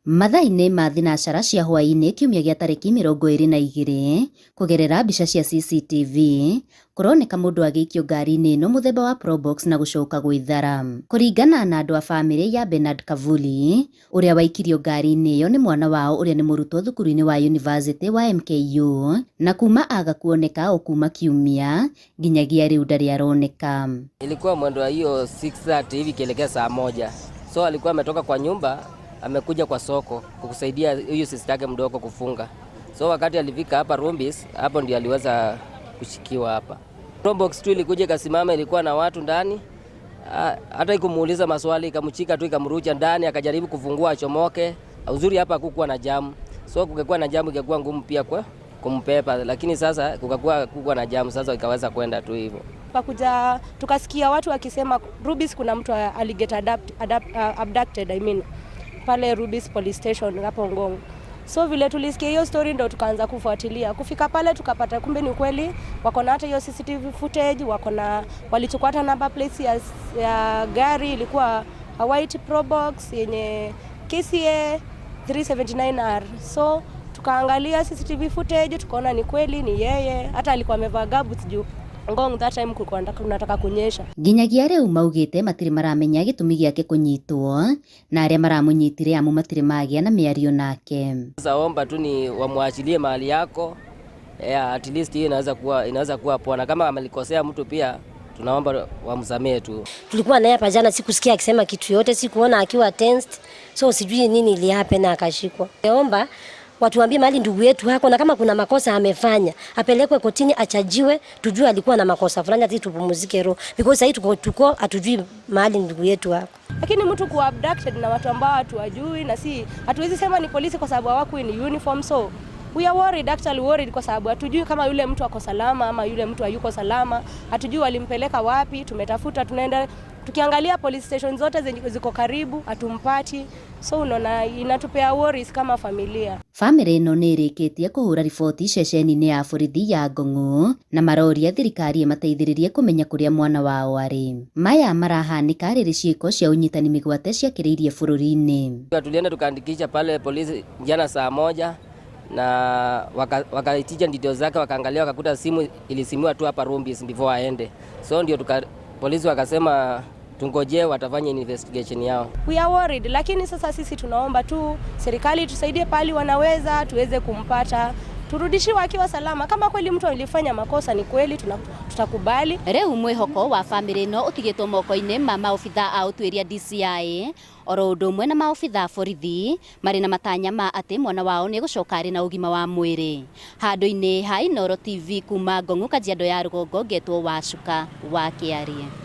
Mathaa-inĩ ma thinacara cia hwaĩ-inĩ kiumia gĩa tarĩki 22 kũgerera mbica cia CCTV kũroneka mũndũ agĩikio ngari-inĩ ĩno mũthemba wa Probox na gũcoka gwĩthara. Kũringana na andũ a bamĩrĩ ya Bernard Kavuli, ũrĩa waikirio ngari-inĩ ĩyo nĩ mwana wao ũrĩa nĩ mũrutwo thukuru-inĩ wa University wa MKU, na kuma aga kuoneka o kuma kiumia nginyagia rĩu ndarĩ aroneka. Ilikuwa mwendo wa hiyo 6:30 hivi kielekea saa 1. So alikuwa ametoka kwa nyumba amekuja kwa soko kukusaidia huyu sister yake mdogo kufunga. So wakati alifika hapa Rumbis, hapo ndio aliweza kushikiwa hapa. Probox tu ilikuja ikasimama, ilikuwa na watu ndani. Hata ikumuuliza maswali ikamchika tu ikamruja ndani, akajaribu kufungua achomoke. Uzuri hapa hakukuwa na jamu. So kungekuwa na jamu ingekuwa ngumu pia kwa kumpepa, lakini sasa kukakuwa na jamu, sasa ikaweza kwenda tu hivyo. Pakuja tukasikia watu wakisema Rumbis kuna mtu aliget abducted pale Rumbis police station hapo Ngong. So vile tulisikia hiyo story ndo tukaanza kufuatilia. Kufika pale tukapata kumbe ni kweli wako na hata hiyo CCTV footage, walichukua hata number plate ya gari, ilikuwa a white Probox yenye KCA 379R. So tukaangalia CCTV footage tukaona ni kweli ni yeye, hata alikuwa amevaa gabuts juu Ngong that time kunataka kunyesha. Nginyagia rĩu maugĩte matirĩ maramenya gĩtũmi gĩake kũnyitwo na arĩa maramũnyitire amu matirĩ magĩa na mĩario nake. Sasa omba tu ni wamwachilie mali yako, at least hiyo inaweza kuwa poa, kama amelikosea mtu pia tunaomba wamsamee tu. Tulikuwa naye hapa jana, sikusikia akisema kitu yote, sikuona akiwa tensed, so sijui nini ili happen na akashikwa. Naomba watuambie mahali ndugu yetu hako, na kama kuna makosa amefanya apelekwe kotini achajiwe, tujue alikuwa na makosa fulani, ati tupumzike roho, because sasa tuko hatujui mahali ndugu yetu hako. Lakini mtu ku abducted na watu ambao hatuwajui, na si hatuwezi sema ni polisi kwa sababu hawako in uniform, so we are worried, actually worried, kwa sababu hatujui kama yule mtu ako salama ama yule mtu hayuko salama, hatujui walimpeleka wapi. Tumetafuta, tunaenda tukiangalia police station zote ziko karibu, hatumpati, so unaona inatupea worries kama familia. Family ĩno nĩ ĩrĩkĩtie kũhũra riboti ceceni-inĩ ya borithi ya Ngong'u na maroria thirikari ĩmateithĩrĩrie kũmenya kũrĩa mwana wao arĩ. Maya marahanĩka rĩrĩ ciĩko cia ũnyitani mĩgwate ciakĩrĩirie bũrũri-inĩ. Tulienda tukaandikisha pale polisi jana saa 1 na wakaitisha details zake, wakaangalia wakakuta simu ilisimiwa tu hapa Rumbis before aende. So ndio polisi wakasema tungoje watafanya investigation yao. We are worried, lakini sasa sisi tunaomba tu serikali tusaidie pali wanaweza tuweze kumpata, turudishiwe akiwa salama. Kama kweli mtu alifanya makosa ni kweli tutakubali. Rĩu mwĩhoko wa family ĩno ũtigĩtwo moko-inĩ ma maobitha a ũtuĩria DCI oro ũndũ ũmwe na maobitha borithi marĩ na matanya ma atĩ mwana wao nĩ gũcoka arĩ na ũgima wa mwĩrĩ. Handũ-inĩ ha Inooro TV kuma Ngong'u, Kajiado ya Rũgongo, ngetwo Wacuka wa Kĩarie.